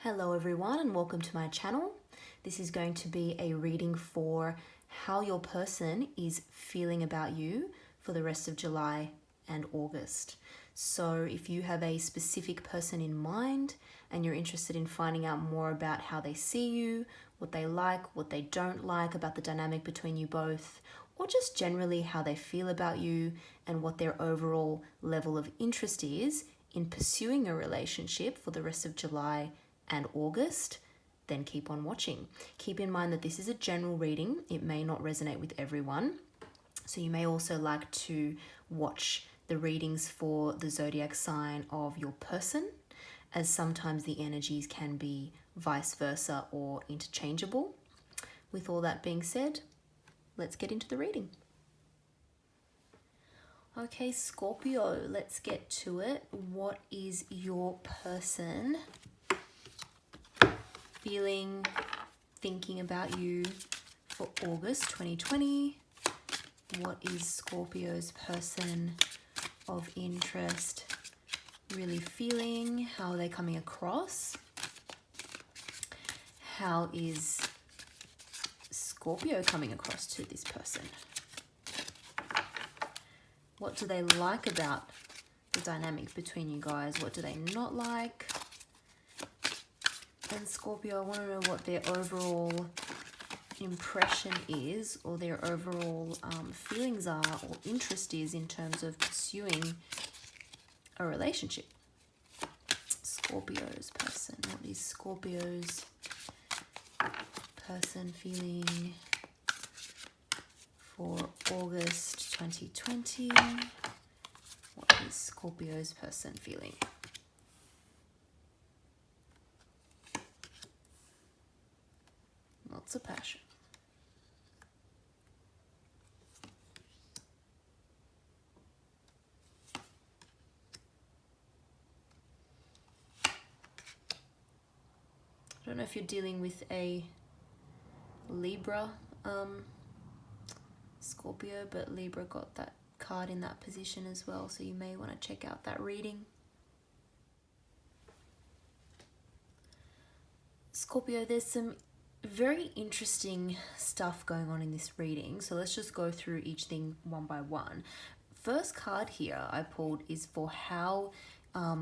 Hello everyone and welcome to my channel. This is going to be a reading for how your person is feeling about you for the rest of July and August. So if you have a specific person in mind and you're interested in finding out more about how they see you, what they like, what they don't like about the dynamic between you both, or just generally how they feel about you and what their overall level of interest is in pursuing a relationship for the rest of July and August, then keep on watching. Keep in mind that this is a general reading. It may not resonate with everyone. So you may also like to watch the readings for the zodiac sign of your person, as sometimes the energies can be vice versa or interchangeable. With all that being said, let's get into the reading. Okay, Scorpio, let's get to it. What is your person feeling, thinking about you for August 2020? What is Scorpio's person of interest really feeling? How are they coming across? How is Scorpio coming across to this person? What do they like about the dynamic between you guys? What do they not like? And Scorpio, I want to know what their overall impression is, or their overall feelings are, or interest is in terms of pursuing a relationship. Scorpio's person. What is Scorpio's person feeling for August 2020? What is Scorpio's person feeling? Lots of passion. I don't know if you're dealing with a Libra Scorpio, but Libra got that card in that position as well, so you may want to check out that reading. Scorpio, there's some very interesting stuff going on in this reading, so let's just go through each thing one by one. First card here I pulled is for how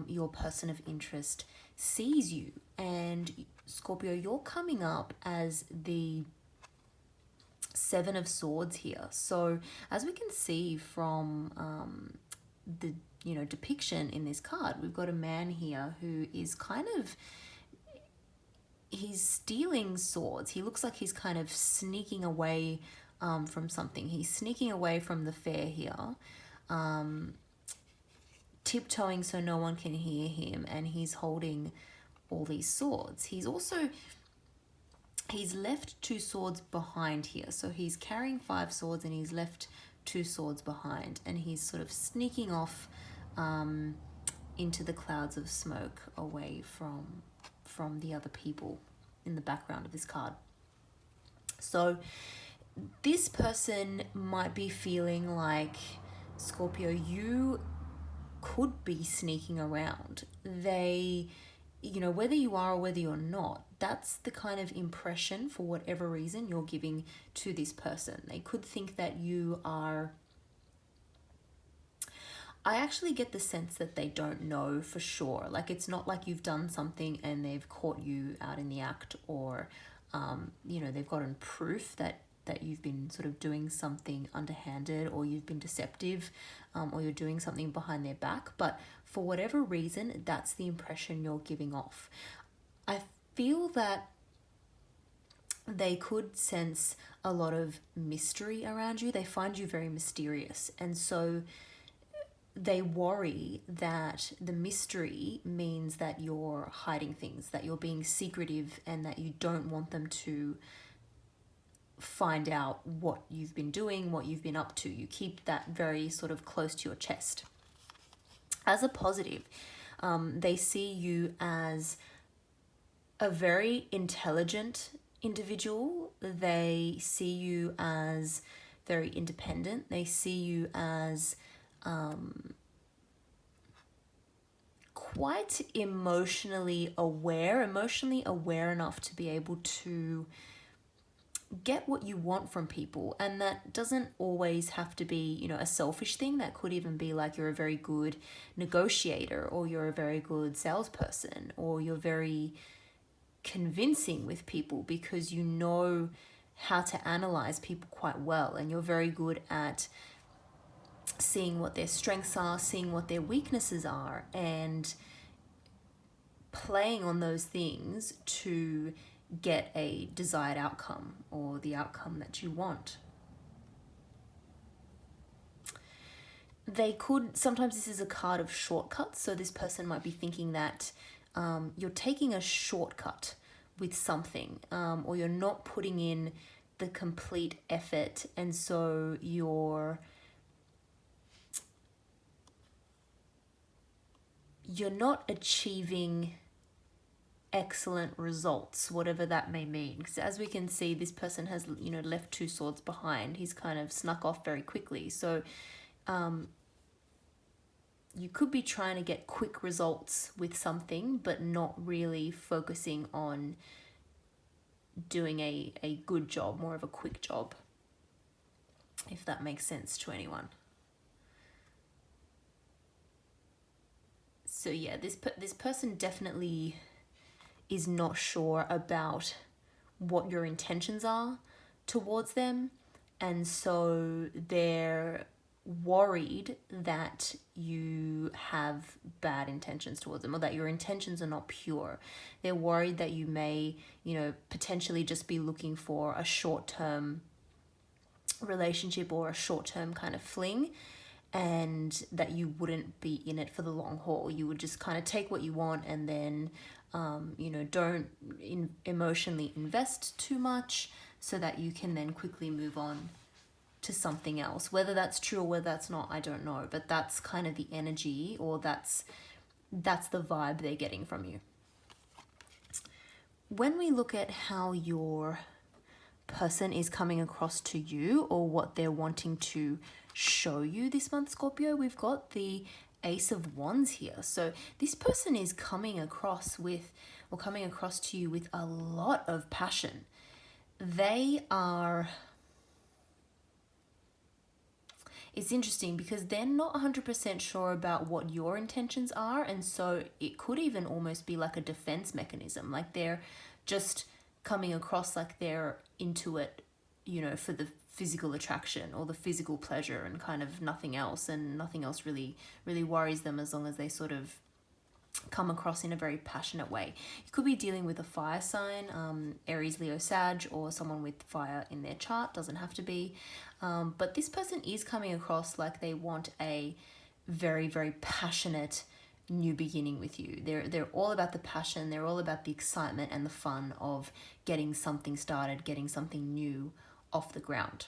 your person of interest sees you. And Scorpio, you're coming up as the Seven of Swords here. So as we can see from the depiction in this card, we've got a man here who is kind of, he's stealing swords. He looks like he's kind of sneaking away from something. He's sneaking away from the fair here, tiptoeing so no one can hear him, and he's holding all these swords. He's left 2 swords behind here. So he's carrying 5 swords and he's left 2 swords behind, and he's sort of sneaking off into the clouds of smoke away from the other people in the background of this card. So this person might be feeling like, Scorpio, you could be sneaking around. They, whether you are or whether you're not, that's the kind of impression, for whatever reason, you're giving to this person. They could think that you are, I actually get the sense that they don't know for sure. Like, it's not like you've done something and they've caught you out in the act, or, they've gotten proof that you've been sort of doing something underhanded, or you've been deceptive, or you're doing something behind their back. But for whatever reason, that's the impression you're giving off. I feel that they could sense a lot of mystery around you. They find you very mysterious. And so they worry that the mystery means that you're hiding things, that you're being secretive, and that you don't want them to find out what you've been doing, what you've been up to. You keep that very sort of close to your chest. As a positive, they see you as a very intelligent individual. They see you as very independent. They see you as quite emotionally aware enough to be able to get what you want from people. And that doesn't always have to be, you know, a selfish thing. That could even be like you're a very good negotiator, or you're a very good salesperson, or you're very convincing with people because you know how to analyze people quite well, and you're very good at seeing what their strengths are, seeing what their weaknesses are, and playing on those things to get a desired outcome, or the outcome that you want. They could, sometimes this is a card of shortcuts, so this person might be thinking that you're taking a shortcut with something, or you're not putting in the complete effort, and so you're not achieving excellent results, whatever that may mean. Because as we can see, this person has, you know, left two swords behind. He's kind of snuck off very quickly. So you could be trying to get quick results with something, but not really focusing on doing a good job, more of a quick job, if that makes sense to anyone. So yeah, this person definitely is not sure about what your intentions are towards them, and so they're worried that you have bad intentions towards them, or that your intentions are not pure. They're worried that you may, you know, potentially just be looking for a short-term relationship or a short-term kind of fling, and that you wouldn't be in it for the long haul. You would just kind of take what you want, and then you know, don't emotionally invest too much, so that you can then quickly move on to something else. Whether that's true or whether that's not, I don't know, but that's kind of the energy, or that's the vibe they're getting from you. When we look at how your person is coming across to you, or what they're wanting to show you this month, Scorpio, we've got the Ace of Wands here. So this person is coming across to you with a lot of passion. It's interesting because they're not 100% sure about what your intentions are, and so it could even almost be like a defense mechanism. Like they're just coming across like they're into it, you know, for the physical attraction or the physical pleasure, and kind of nothing else, and nothing else really worries them, as long as they sort of come across in a very passionate way. You could be dealing with a fire sign, Aries, Leo, Sag, or someone with fire in their chart. Doesn't have to be, but this person is coming across like they want a very, very passionate new beginning with you. They're all about the passion. They're all about the excitement and the fun of getting something started, getting something new off the ground.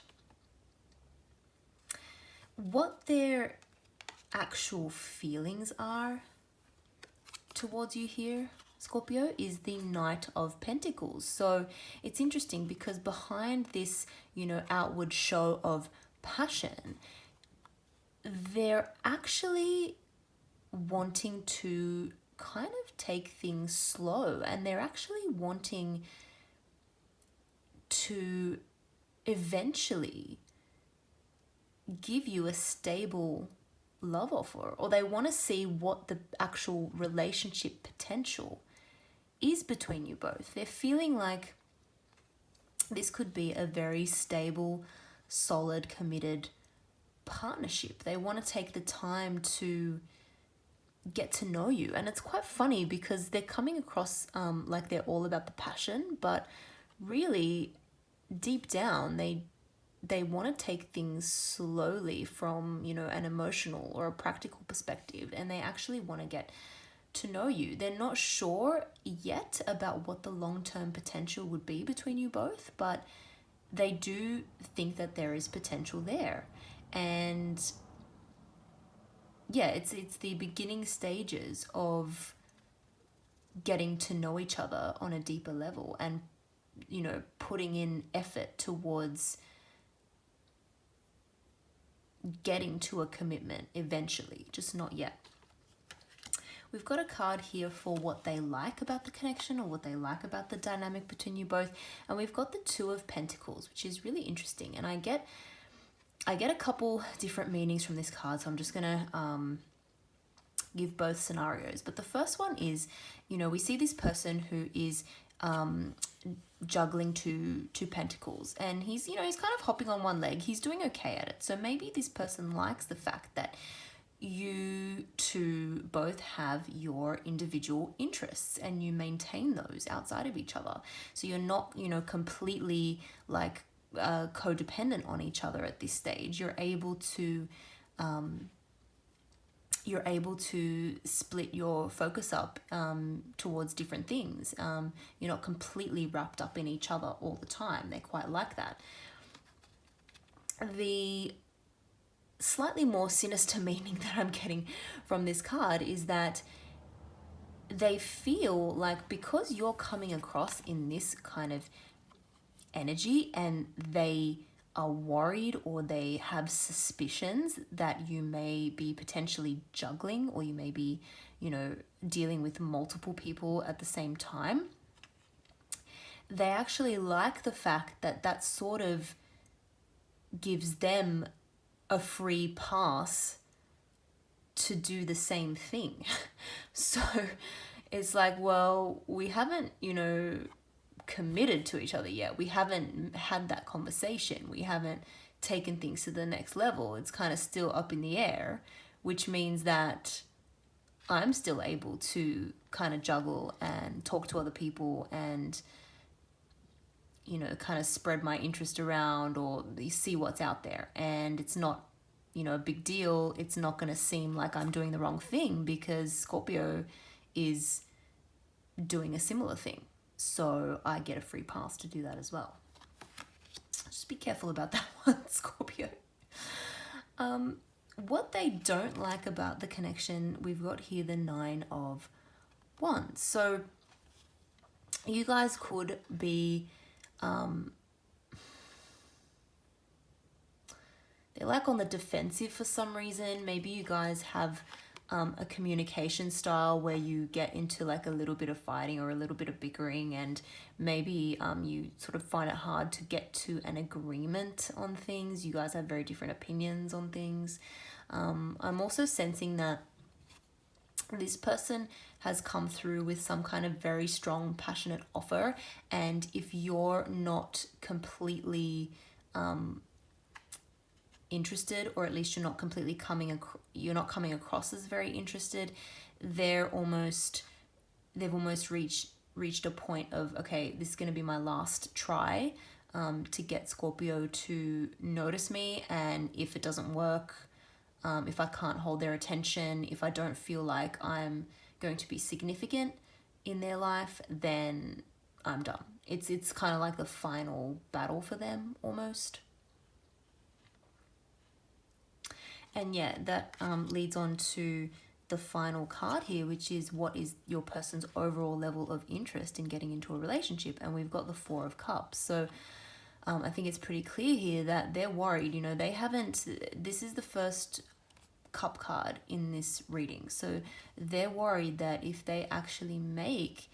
What their actual feelings are towards you here, Scorpio, is the Knight of Pentacles. So it's interesting because behind this, you know, outward show of passion, they're actually wanting to kind of take things slow, and they're actually wanting to eventually give you a stable love offer, or they want to see what the actual relationship potential is between you both. They're feeling like this could be a very stable, solid, committed partnership. They want to take the time to get to know you. And it's quite funny because they're coming across like they're all about the passion, but really deep down they want to take things slowly from, you know, an emotional or a practical perspective, and they actually want to get to know you. They're not sure yet about what the long-term potential would be between you both, but they do think that there is potential there. And yeah, it's the beginning stages of getting to know each other on a deeper level, and, you know, putting in effort towards getting to a commitment eventually, just not yet. we've got a card here for what they like about the connection or what they like about the dynamic between you both. And we've got the Two of Pentacles, which is really interesting. And I get a couple different meanings from this card, so I'm just gonna give both scenarios. But the first one is, we see this person who is juggling two pentacles, and he's kind of hopping on one leg. He's doing okay at it. So maybe this person likes the fact that you two both have your individual interests and you maintain those outside of each other. So you're not, completely like codependent on each other at this stage. You're able to split your focus up towards different things. You're not completely wrapped up in each other all the time. They're quite like that. The slightly more sinister meaning that I'm getting from this card is that they feel like, because you're coming across in this kind of energy, and they are worried or they have suspicions that you may be potentially juggling, or you may be, dealing with multiple people at the same time. They actually like the fact that that sort of gives them a free pass to do the same thing. So it's like, well, we haven't, committed to each other yet. We haven't had that conversation. We haven't taken things to the next level. It's kind of still up in the air, which means that I'm still able to kind of juggle and talk to other people and, kind of spread my interest around or see what's out there. And it's not, a big deal. It's not going to seem like I'm doing the wrong thing because Scorpio is doing a similar thing. So I get a free pass to do that as well. Just be careful about that one, Scorpio. What they don't like about the connection, we've got here the Nine of Wands. So you guys could be, they're like on the defensive for some reason. Maybe you guys have a communication style where you get into like a little bit of fighting or a little bit of bickering, and maybe you sort of find it hard to get to an agreement on things. You guys have very different opinions on things. I'm also sensing that this person has come through with some kind of very strong, passionate offer, and if you're not completely interested, or at least you're not completely coming across as very interested, they've almost reached a point of, okay, this is going to be my last try to get Scorpio to notice me. And if it doesn't work, if I can't hold their attention, if I don't feel like I'm going to be significant in their life, then I'm done. It's kind of like the final battle for them almost. And yeah, that leads on to the final card here, which is what is your person's overall level of interest in getting into a relationship. And we've got the Four of Cups. So I think it's pretty clear here that they're worried. They haven't, this is the first cup card in this reading. So they're worried that if they actually make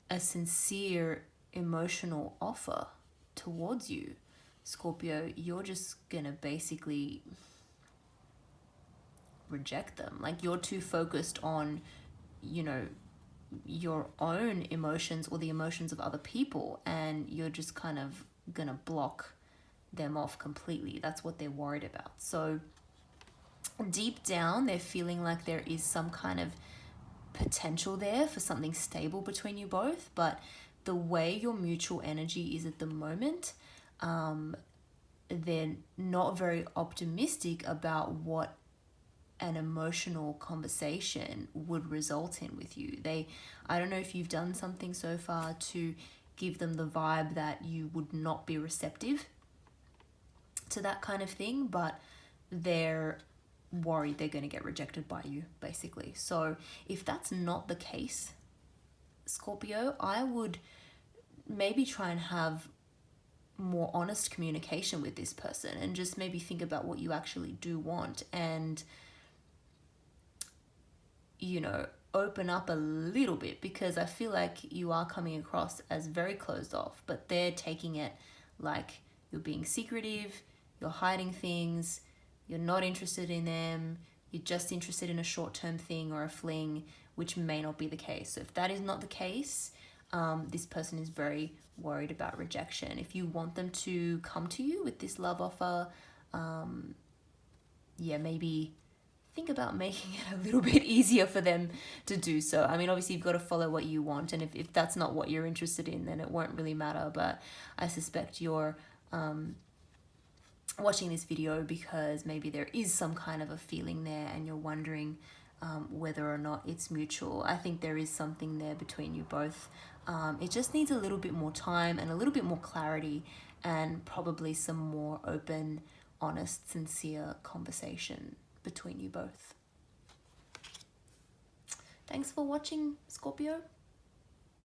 a sincere emotional offer towards you, Scorpio, you're just going to basically reject them. Like, you're too focused on, your own emotions or the emotions of other people, and you're just kind of gonna block them off completely. That's what they're worried about. So deep down, they're feeling like there is some kind of potential there for something stable between you both, but the way your mutual energy is at the moment, they're not very optimistic about what an emotional conversation would result in with you. I don't know if you've done something so far to give them the vibe that you would not be receptive to that kind of thing, but they're worried they're going to get rejected by you, basically. So if that's not the case, Scorpio, I would maybe try and have more honest communication with this person, and just maybe think about what you actually do want, and you know, open up a little bit, because I feel like you are coming across as very closed off, but they're taking it like you're being secretive, you're hiding things, you're not interested in them, you're just interested in a short-term thing or a fling, which may not be the case. So if that is not the case, this person is very worried about rejection. If you want them to come to you with this love offer, yeah, maybe think about making it a little bit easier for them to do so. I mean, obviously you've got to follow what you want, and if that's not what you're interested in, then it won't really matter. But I suspect you're watching this video because maybe there is some kind of a feeling there, and you're wondering whether or not it's mutual. I think there is something there between you both. It just needs a little bit more time and a little bit more clarity, and probably some more open, honest, sincere conversation between you both. Thanks for watching, Scorpio.